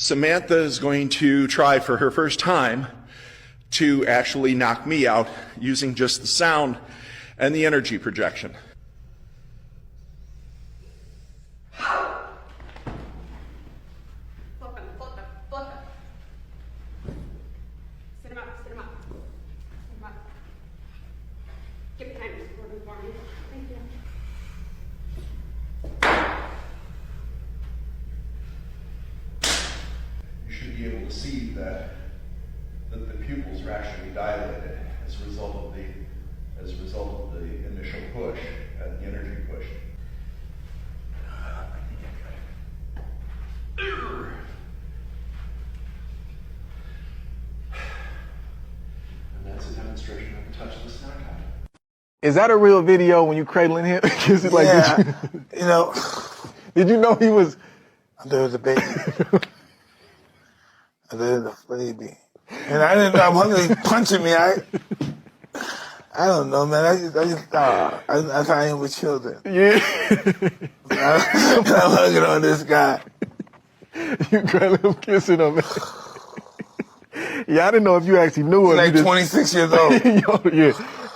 Samantha is going to try for her first time to actually knock me out using just the sound and the energy projection. You should be able to see that the pupils are actually dilated as a result of the initial push, the energy push. And that's a demonstration of a touchless knockout. Is that a real video when you cradling him? Is it like, Yeah, did you know he was? there was a baby. There's a baby. And I didn't know, I wasn't punching me. I don't know, man. I just thought, that's how I am with children. Yeah. I'm hugging on this guy. You cradling him, kissing him. Yeah, I didn't know if you actually knew him. He's like 26 years old. Yo, yeah.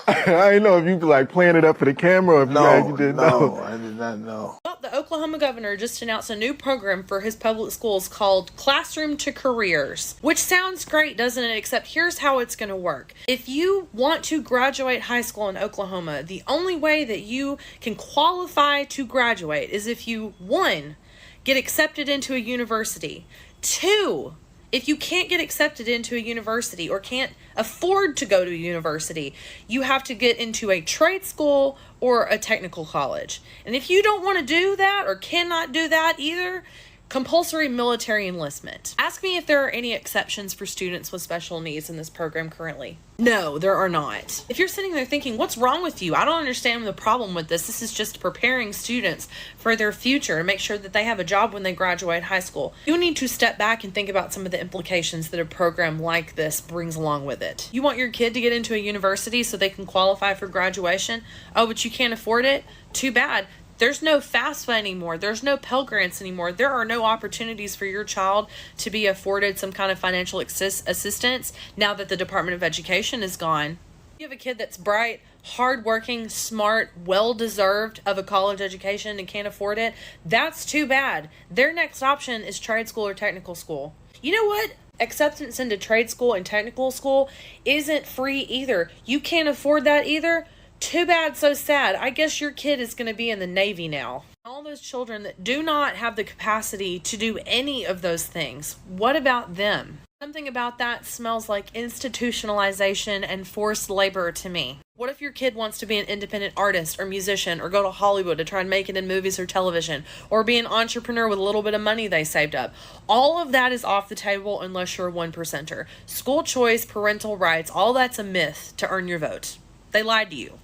I didn't know if you like playing it up for the camera or if you actually didn't know. No, I did not know. Well, the Oklahoma governor just announced a new program for his public schools called Classroom to Careers, which sounds great, doesn't it? Except here's how it's going to work. If you want to graduate high school in Oklahoma, the only way that you can qualify to graduate is if you, 1, get accepted into a university, 2, if you can't get accepted into a university or can't afford to go to a university, you have to get into a trade school or a technical college. And if you don't want to do that or cannot do that either, compulsory military enlistment. Ask me if there are any exceptions for students with special needs in this program currently. No, there are not. If you're sitting there thinking, what's wrong with you? I don't understand the problem with this. This is just preparing students for their future and make sure that they have a job when they graduate high school. You need to step back and think about some of the implications that a program like this brings along with it. You want your kid to get into a university so they can qualify for graduation? Oh, but you can't afford it? Too bad. There's no FAFSA anymore. There's no Pell Grants anymore. There are no opportunities for your child to be afforded some kind of financial assistance now that the Department of Education is gone. You have a kid that's bright, hardworking, smart, well-deserved of a college education and can't afford it. That's too bad. Their next option is trade school or technical school. You know what? Acceptance into trade school and technical school isn't free either. You can't afford that either. Too bad, so sad. I guess your kid is going to be in the Navy now. All those children that do not have the capacity to do any of those things, what about them? Something about that smells like institutionalization and forced labor to me. What if your kid wants to be an independent artist or musician or go to Hollywood to try and make it in movies or television or be an entrepreneur with a little bit of money they saved up? All of that is off the table unless you're a 1%er. School choice, parental rights, all that's a myth to earn your vote. They lied to you.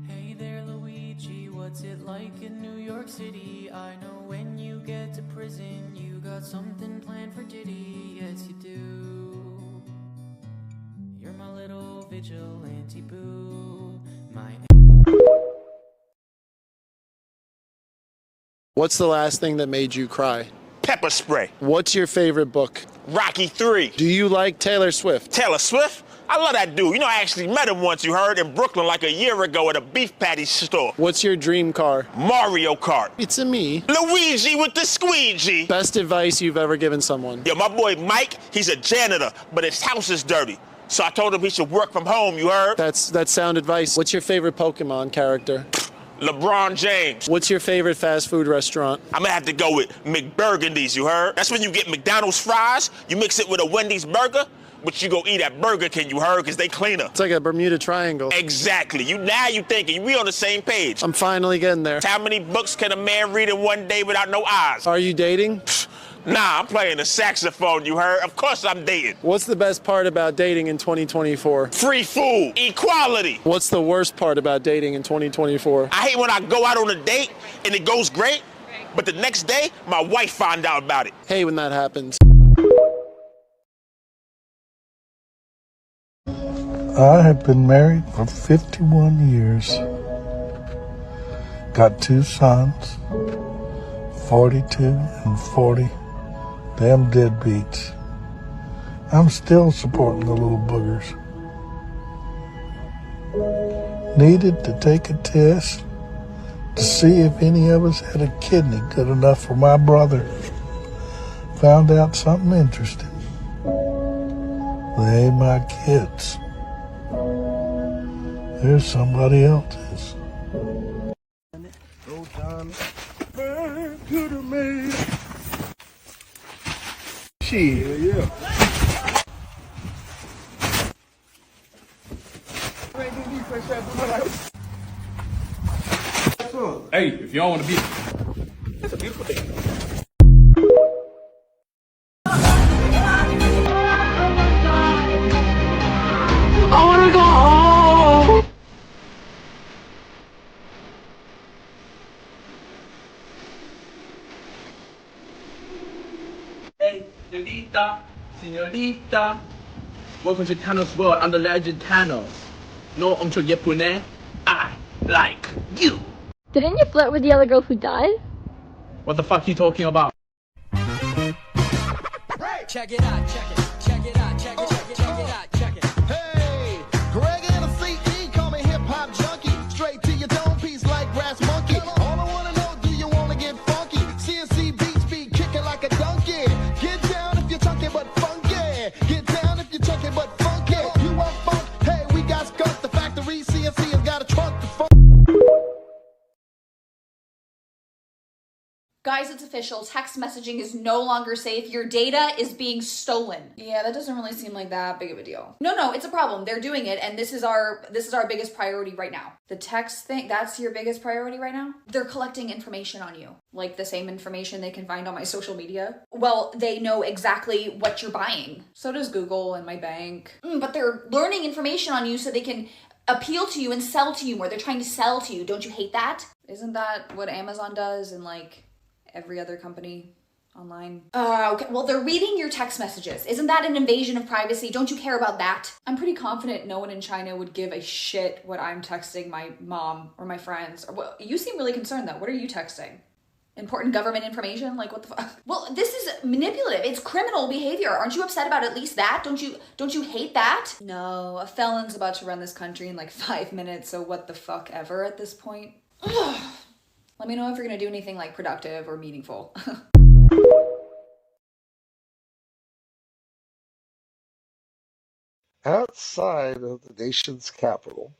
Hey there, Luigi, what's it like in New York City? I know when you get to prison, you got something planned for Diddy. Yes, you do. You're my little vigilante boo. What's the last thing that made you cry? Pepper spray. What's your favorite book? Rocky 3. Do you like Taylor Swift? Taylor Swift? I love that dude. You know, I actually met him once, you heard, in Brooklyn like a year ago at a beef patty store. What's your dream car? Mario Kart. It's a me. Luigi with the squeegee. Best advice you've ever given someone? Yo, my boy Mike, he's a janitor, but his house is dirty. So I told him he should work from home, you heard? That's sound advice. What's your favorite Pokemon character? LeBron James. What's your favorite fast food restaurant? I'm gonna have to go with McBurgundy's, you heard? That's when you get McDonald's fries, you mix it with a Wendy's burger, but you go eat at Burger King, you heard, because they cleaner. It's like a Bermuda Triangle. Exactly. Now you thinking, we on the same page. I'm finally getting there. How many books can a man read in one day without no eyes? Are you dating? Nah, I'm playing the saxophone, you heard? Of course I'm dating. What's the best part about dating in 2024? Free food, equality. What's the worst part about dating in 2024? I hate when I go out on a date and it goes great, but the next day, my wife found out about it. Hey, when that happens. I have been married for 51 years. Got 2 sons, 42 and 40. Damn deadbeats. I'm still supporting the little boogers. Needed to take a test to see if any of us had a kidney good enough for my brother. Found out something interesting. They ain't my kids. They're somebody else's. Oh, Johnny, man, could have made it. Shit. Yeah. Hey, if y'all want to be, it's a beautiful day. I wanna go home. Hey, señorita. Welcome to Thanos' world. I'm the legend Thanos. No, I'm Yepune. I like you. Didn't you flirt with the other girl who died? What the fuck are you talking about? Check it out, check it, check it out, check it, check it, check it out, check it. Hey, Greg and a CE, call me hip hop junkie. Straight to your dome piece like grass monkey. All I wanna know, do you wanna get funky? CNC beats be kicking like a donkey. Get down if you're chunky but funky. Get down if you're chunky but funky. You want funk? Hey, we got skunk the factory. CNC has got a trunk to funk. Guys, it's official. Text messaging is no longer safe. Your data is being stolen. Yeah, that doesn't really seem like that big of a deal. No, it's a problem. They're doing it, and this is our biggest priority right now. The text thing, that's your biggest priority right now? They're collecting information on you. Like the same information they can find on my social media. Well, they know exactly what you're buying. So does Google and my bank. But they're learning information on you so they can appeal to you and sell to you more. They're trying to sell to you. Don't you hate that? Isn't that what Amazon does and like every other company online? Okay, well, they're reading your text messages. Isn't that an invasion of privacy? Don't you care about that? I'm pretty confident no one in China would give a shit what I'm texting my mom or my friends. Or, well, you seem really concerned though. What are you texting? Important government information? Like what the fuck? Well, this is manipulative. It's criminal behavior. Aren't you upset about at least that? Don't you hate that? No, a felon's about to run this country in like 5 minutes, so what the fuck ever at this point? Ugh. Let me know if you're gonna do anything like productive or meaningful. Outside of the nation's capital,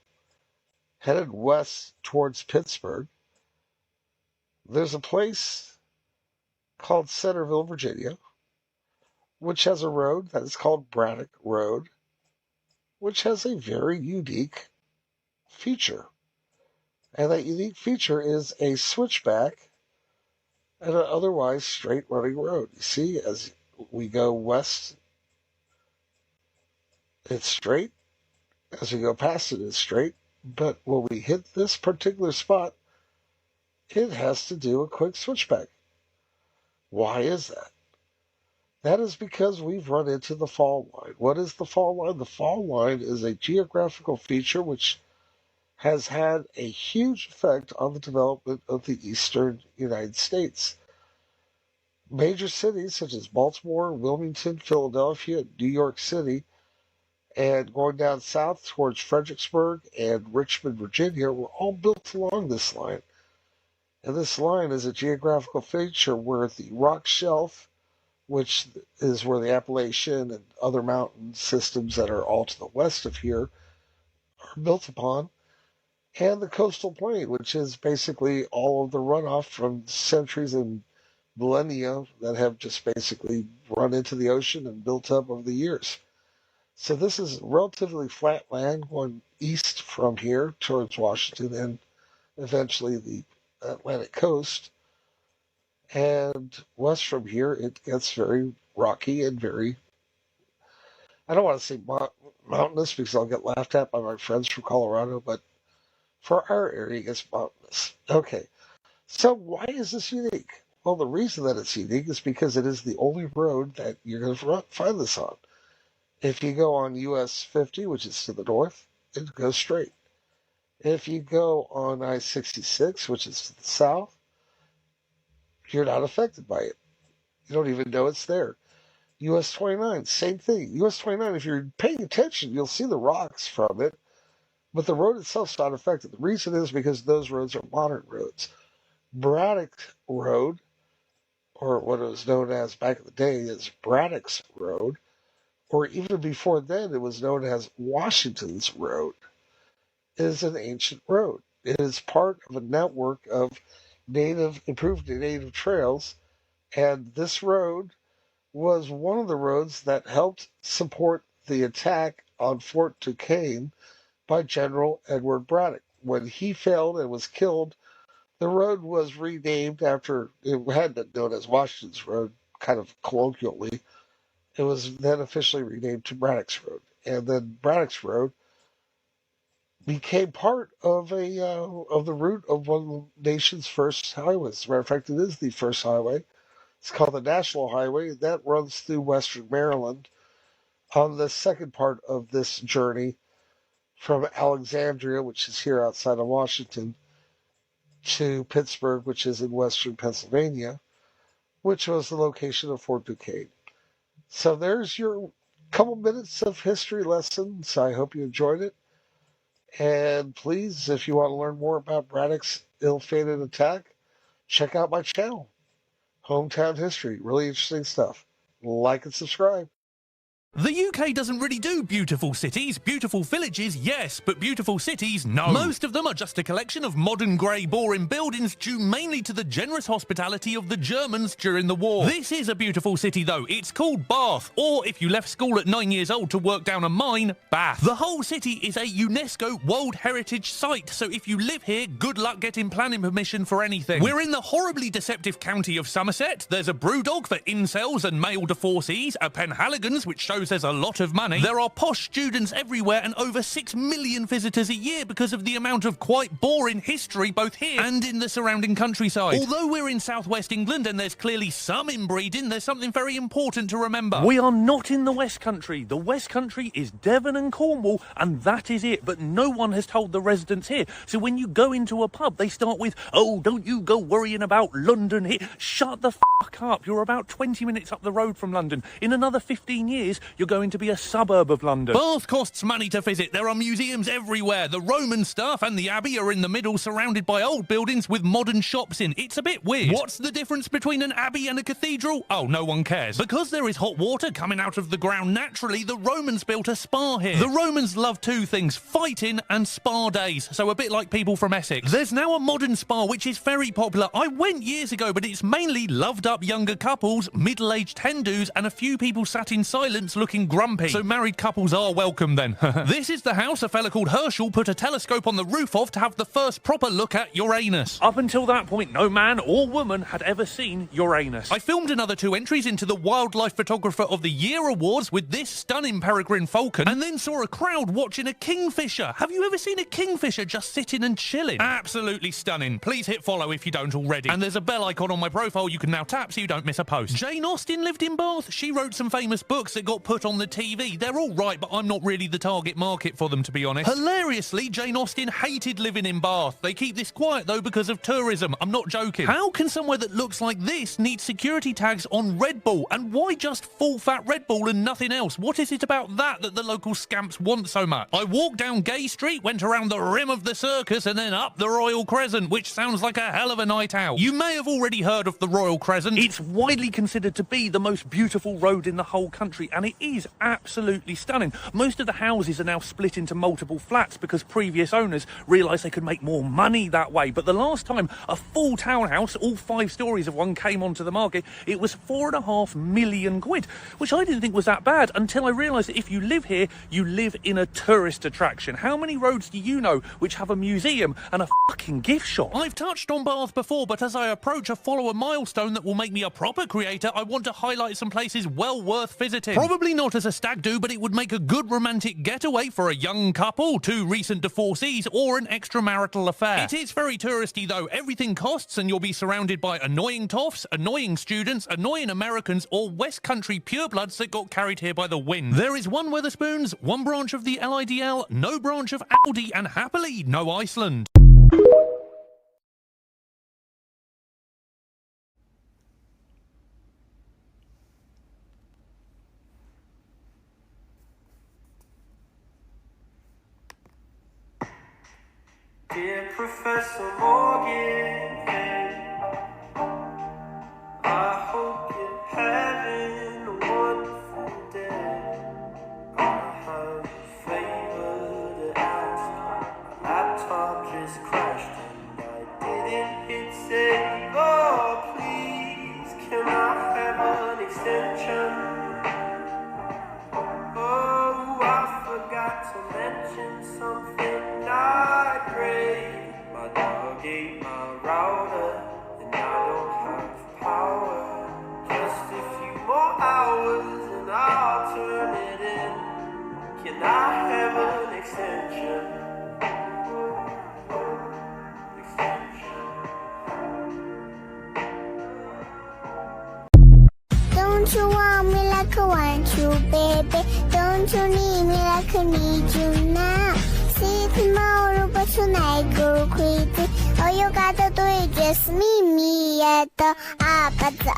headed west towards Pittsburgh, there's a place called Centerville, Virginia, which has a road that is called Braddock Road, which has a very unique feature. And that unique feature is a switchback and an otherwise straight running road. You see, as we go west, it's straight. As we go past it, it's straight. But when we hit this particular spot, it has to do a quick switchback. Why is that? That is because we've run into the fall line. What is the fall line? The fall line is a geographical feature which has had a huge effect on the development of the eastern United States. Major cities such as Baltimore, Wilmington, Philadelphia, New York City, and going down south towards Fredericksburg and Richmond, Virginia, were all built along this line. And this line is a geographical feature where the rock shelf, which is where the Appalachian and other mountain systems that are all to the west of here are built upon, and the coastal plain, which is basically all of the runoff from centuries and millennia that have just basically run into the ocean and built up over the years. So this is relatively flat land going east from here towards Washington and eventually the Atlantic coast. And west from here, it gets very rocky and very, I don't want to say mountainous because I'll get laughed at by my friends from Colorado, but for our area, it gets mountainous. Okay, so why is this unique? Well, the reason that it's unique is because it is the only road that you're going to find this on. If you go on US 50, which is to the north, it goes straight. If you go on I-66, which is to the south, you're not affected by it. You don't even know it's there. US 29, same thing. US 29, if you're paying attention, you'll see the rocks from it, but the road itself's not affected. The reason is because those roads are modern roads. Braddock Road, or what it was known as back in the day as Braddock's Road, or even before then it was known as Washington's Road, is an ancient road. It is part of a network of improved native trails, and this road was one of the roads that helped support the attack on Fort Duquesne by General Edward Braddock. When he failed and was killed, the road was renamed after, it had been known as Washington's Road, kind of colloquially. It was then officially renamed to Braddock's Road. And then Braddock's Road became part of the route of one of the nation's first highways. As a matter of fact, it is the first highway. It's called the National Highway. That runs through western Maryland on the second part of this journey from Alexandria, which is here outside of Washington, to Pittsburgh, which is in western Pennsylvania, which was the location of Fort Duquesne. So there's your couple minutes of history lessons. I hope you enjoyed it. And please, if you want to learn more about Braddock's ill-fated attack, check out my channel, Hometown History. Really interesting stuff. Like and subscribe. The UK doesn't really do beautiful cities. Beautiful villages, yes, but beautiful cities, no. Most of them are just a collection of modern grey boring buildings due mainly to the generous hospitality of the Germans during the war. This is a beautiful city though. It's called Bath, or if you left school at 9 years old to work down a mine, Bath. The whole city is a UNESCO World Heritage Site, so if you live here, good luck getting planning permission for anything. We're in the horribly deceptive county of Somerset. There's a brewdog for incels and male divorcees, a Penhaligon's which shows there's a lot of money. There are posh students everywhere and over 6 million visitors a year because of the amount of quite boring history both here and in the surrounding countryside. Although we're in southwest England and there's clearly some inbreeding, there's something very important to remember. We are not in the West Country. The West Country is Devon and Cornwall, and that is it. But no one has told the residents here. So when you go into a pub, they start with, "Oh, don't you go worrying about London here." Shut the fuck up. You're about 20 minutes up the road from London. In another 15 years, you're going to be a suburb of London. Bath costs money to visit. There are museums everywhere. The Roman stuff and the Abbey are in the middle, surrounded by old buildings with modern shops in. It's a bit weird. What's the difference between an abbey and a cathedral? Oh, no one cares. Because there is hot water coming out of the ground naturally, the Romans built a spa here. The Romans love two things, fighting and spa days, so a bit like people from Essex. There's now a modern spa which is very popular. I went years ago, but it's mainly loved up younger couples, middle-aged Hindus, and a few people sat in silence looking grumpy. So married couples are welcome then. This is the house a fella called Herschel put a telescope on the roof of to have the first proper look at Uranus. Up until that point, no man or woman had ever seen Uranus. I filmed another 2 entries into the Wildlife Photographer of the Year awards with this stunning peregrine falcon, and then saw a crowd watching a kingfisher. Have you ever seen a kingfisher just sitting and chilling? Absolutely stunning. Please hit follow if you don't already. And there's a bell icon on my profile you can now tap so you don't miss a post. Jane Austen lived in Bath. She wrote some famous books that got put on the TV. They're all right, but I'm not really the target market for them, to be honest. Hilariously, Jane Austen hated living in Bath. They keep this quiet, though, because of tourism. I'm not joking. How can somewhere that looks like this need security tags on Red Bull? And why just full-fat Red Bull and nothing else? What is it about that the local scamps want so much? I walked down Gay Street, went around the rim of the circus, and then up the Royal Crescent, which sounds like a hell of a night out. You may have already heard of the Royal Crescent. It's widely considered to be the most beautiful road in the whole country, and it is absolutely stunning. Most of the houses are now split into multiple flats because previous owners realised they could make more money that way. But the last time a full townhouse, all 5 stories of one, came onto the market, it was £4.5 million, which I didn't think was that bad until I realised that if you live here, you live in a tourist attraction. How many roads do you know which have a museum and a fucking gift shop? I've touched on Bath before, but as I approach a follower milestone that will make me a proper creator, I want to highlight some places well worth visiting. Probably Probably not as a stag do, but it would make a good romantic getaway for a young couple, two recent divorcees, or an extramarital affair. It is very touristy though. Everything costs and you'll be surrounded by annoying toffs, annoying students, annoying Americans, or West Country purebloods that got carried here by the wind. There is one Weatherspoons, one branch of the LIDL, no branch of Audi, and happily no Iceland. Dear Professor Morgan, I hope you're having a wonderful day. I have a favor to ask. My laptop just crashed and I didn't hit save. Oh, please, can I have an extension? Oh, I forgot to mention something not great. My dog ate my router, and I don't have power. Just a few more hours, and I'll turn it in. Can I have an extension? Don't you want me like I want you, baby? Don't you need me like I need you now? See tomorrow, but tonight go crazy. All you gotta do is just meet me at the 아바즈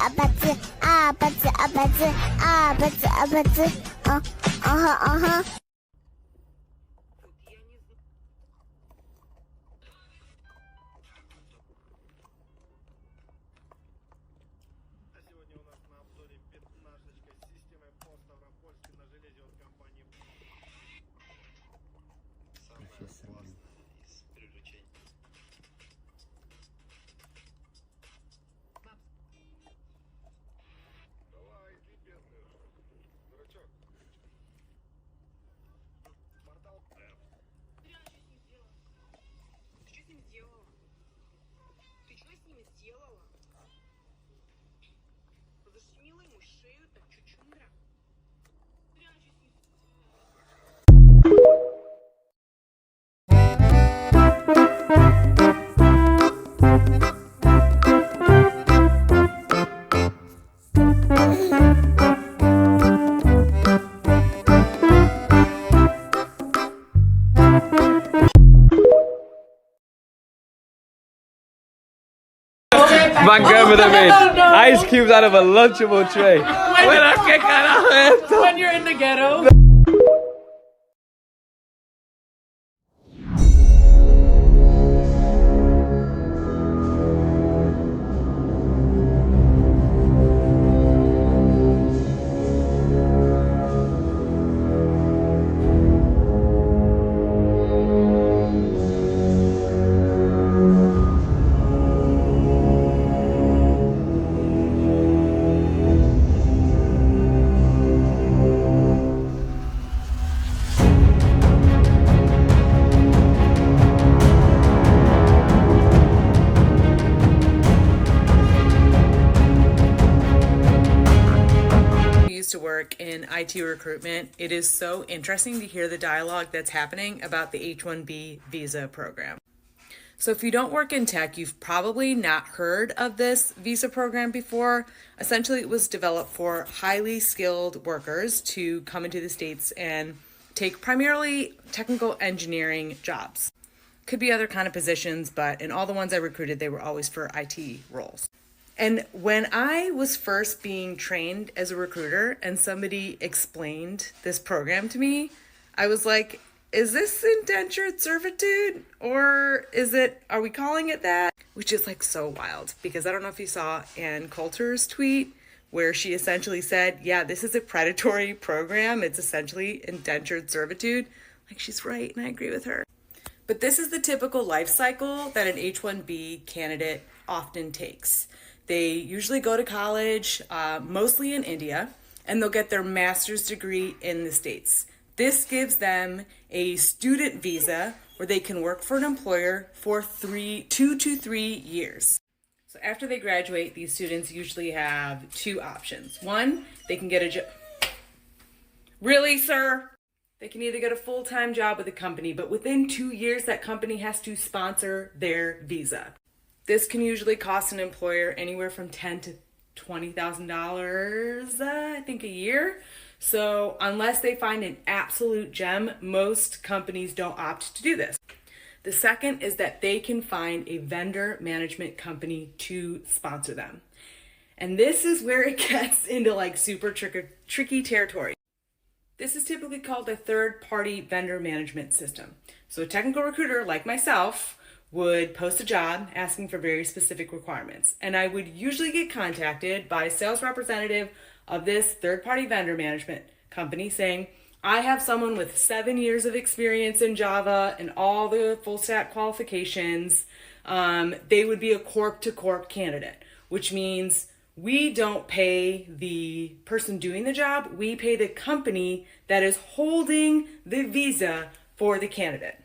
My grandmother made ice cubes out of a Lunchable tray. When you're in the ghetto. To work in IT recruitment, it is so interesting to hear the dialogue that's happening about the H-1B visa program. So if you don't work in tech, you've probably not heard of this visa program before. Essentially, it was developed for highly skilled workers to come into the States and take primarily technical engineering jobs. Could be other kind of positions, but in all the ones I recruited, they were always for IT roles. And when I was first being trained as a recruiter and somebody explained this program to me, I was like, is this indentured servitude or are we calling it that? Which is like so wild, because I don't know if you saw Ann Coulter's tweet where she essentially said, yeah, this is a predatory program. It's essentially indentured servitude. Like, she's right, and I agree with her. But this is the typical life cycle that an H-1B candidate often takes. They usually go to college, mostly in India, and they'll get their master's degree in the States. This gives them a student visa where they can work for an employer for 2 to 3 years. So after they graduate, these students usually have two options. One, they can get a job. Really, sir? They can either get a full-time job with a company, but within 2 years, that company has to sponsor their visa. This can usually cost an employer anywhere from $10,000 to $20,000, I think, a year. So unless they find an absolute gem, most companies don't opt to do this. The second is that they can find a vendor management company to sponsor them. And this is where it gets into like super tricky territory. This is typically called a third-party vendor management system. So a technical recruiter like myself would post a job asking for very specific requirements. And I would usually get contacted by a sales representative of this third-party vendor management company saying, I have someone with 7 years of experience in Java and all the full stack qualifications. They would be a corp-to-corp candidate, which means we don't pay the person doing the job, we pay the company that is holding the visa for the candidate.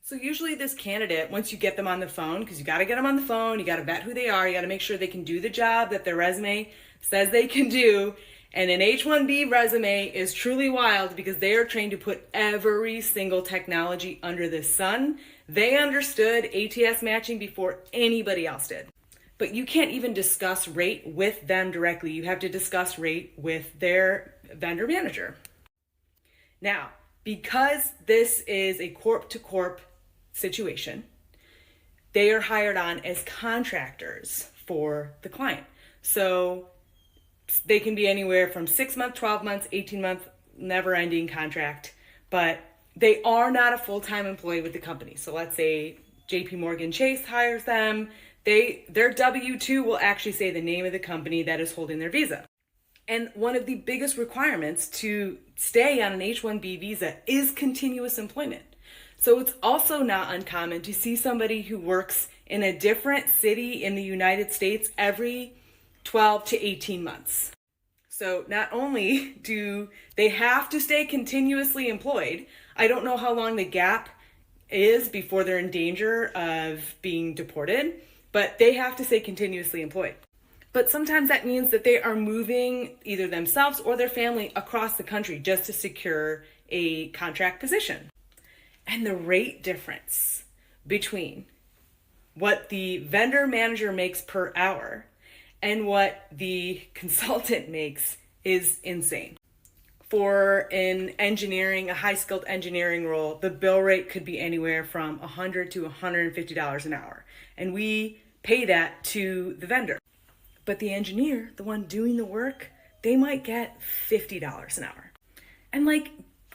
So usually this candidate, once you get them on the phone, because you got to get them on the phone, you got to vet who they are, you got to make sure they can do the job that their resume says they can do. And an H-1B resume is truly wild because they are trained to put every single technology under the sun. They understood ATS matching before anybody else did. But you can't even discuss rate with them directly. You have to discuss rate with their vendor manager. Now, because this is a corp-to-corp situation, they are hired on as contractors for the client. So they can be anywhere from 6 months, 12 months, 18-month, never-ending contract, but they are not a full-time employee with the company. So let's say JP Morgan Chase hires them. Their W-2 will actually say the name of the company that is holding their visa. And one of the biggest requirements to stay on an H-1B visa is continuous employment. So it's also not uncommon to see somebody who works in a different city in the United States every 12 to 18 months. So not only do they have to stay continuously employed, I don't know how long the gap is before they're in danger of being deported, but they have to stay continuously employed. But sometimes that means that they are moving either themselves or their family across the country just to secure a contract position. And the rate difference between what the vendor manager makes per hour and what the consultant makes is insane. For an engineering, a high-skilled engineering role, the bill rate could be anywhere from $100 to $150 an hour. And we pay that to the vendor. But the engineer, the one doing the work, they might get $50 an hour. And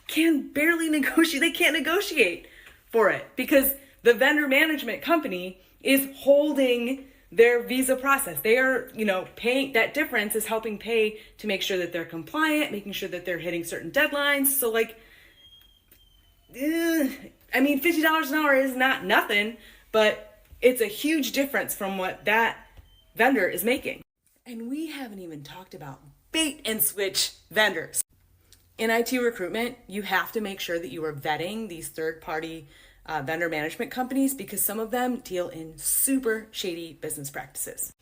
can barely negotiate, they can't negotiate for it because the vendor management company is holding their visa process. They are, paying, that difference is helping pay to make sure that they're compliant, making sure that they're hitting certain deadlines. So $50 an hour is not nothing, but it's a huge difference from what that vendor is making. And we haven't even talked about bait and switch vendors. In IT recruitment, you have to make sure that you are vetting these third-party vendor management companies because some of them deal in super shady business practices.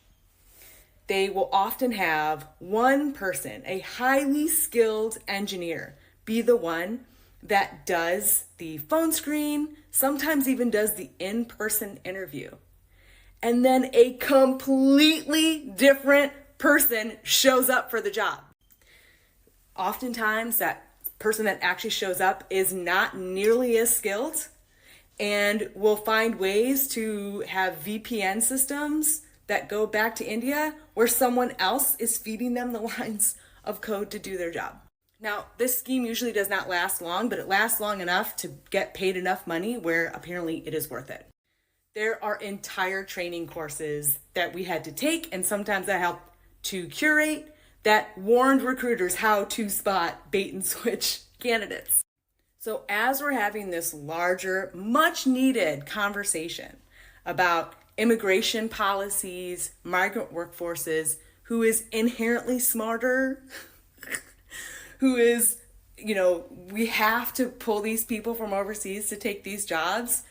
They will often have one person, a highly skilled engineer, be the one that does the phone screen, sometimes even does the in-person interview. And then a completely different person shows up for the job. Oftentimes, that person that actually shows up is not nearly as skilled and will find ways to have VPN systems that go back to India where someone else is feeding them the lines of code to do their job. Now, this scheme usually does not last long, but it lasts long enough to get paid enough money where apparently it is worth it. There are entire training courses that we had to take, and sometimes I helped to curate, that warned recruiters how to spot bait and switch candidates. So as we're having this larger, much needed conversation about immigration policies, migrant workforces, who is inherently smarter, who is, we have to pull these people from overseas to take these jobs.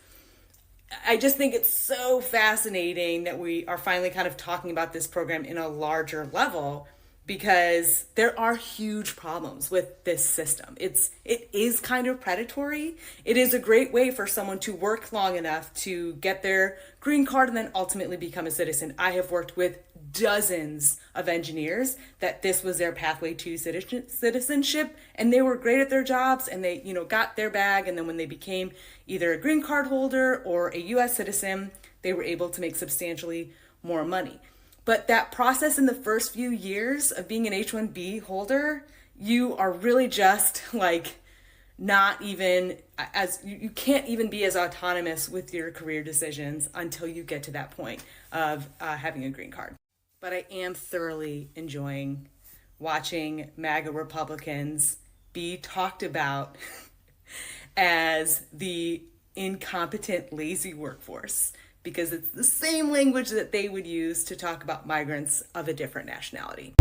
I just think it's so fascinating that we are finally kind of talking about this program in a larger level because there are huge problems with this system. It is kind of predatory. It is a great way for someone to work long enough to get their green card and then ultimately become a citizen. I have worked with dozens of engineers that this was their pathway to citizenship, and they were great at their jobs, and they, got their bag, and then when they became either a green card holder or a US citizen, they were able to make substantially more money. But that process in the first few years of being an H-1B holder, you are really just not even you can't even be as autonomous with your career decisions until you get to that point of having a green card. But I am thoroughly enjoying watching MAGA Republicans be talked about as the incompetent, lazy workforce, because it's the same language that they would use to talk about migrants of a different nationality.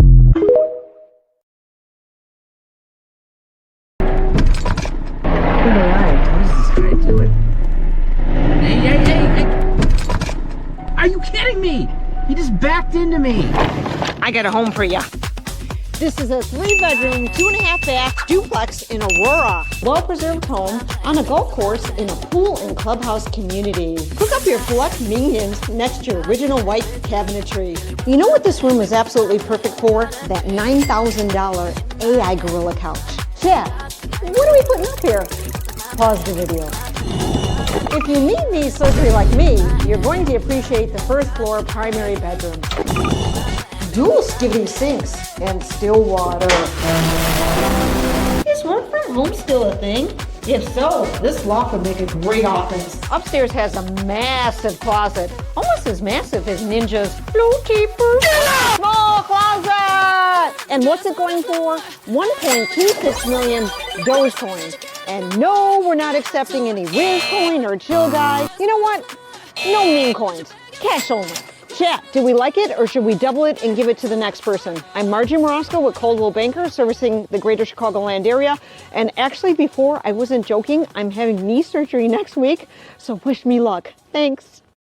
Are you kidding me? He just backed into me. I got a home for you. This is a 3-bedroom, 2.5-bath duplex in Aurora. Well-preserved home on a golf course in a pool and clubhouse community. Hook up your flex minions next to your original white cabinetry. You know what this room is absolutely perfect for? That $9,000 AI Gorilla couch. Chat, what are we putting up here? Pause the video. If you need knee surgery like me, you're going to appreciate the first floor primary bedroom. Dual skivvy sinks and still water. Is work from home still a thing? If so, this loft would make a great office. Upstairs has a massive closet, almost as massive as Ninja's flow keeper. Small closet! And what's it going for? 1.26 million Dogecoin. And no, we're not accepting any Wiz coin or Chill Guy. You know what? No meme coins. Cash only. Chat, do we like it or should we double it and give it to the next person? I'm Margie Morosco with Coldwell Banker, servicing the greater Chicagoland area. And actually, before, I wasn't joking, I'm having knee surgery next week, so wish me luck. Thanks.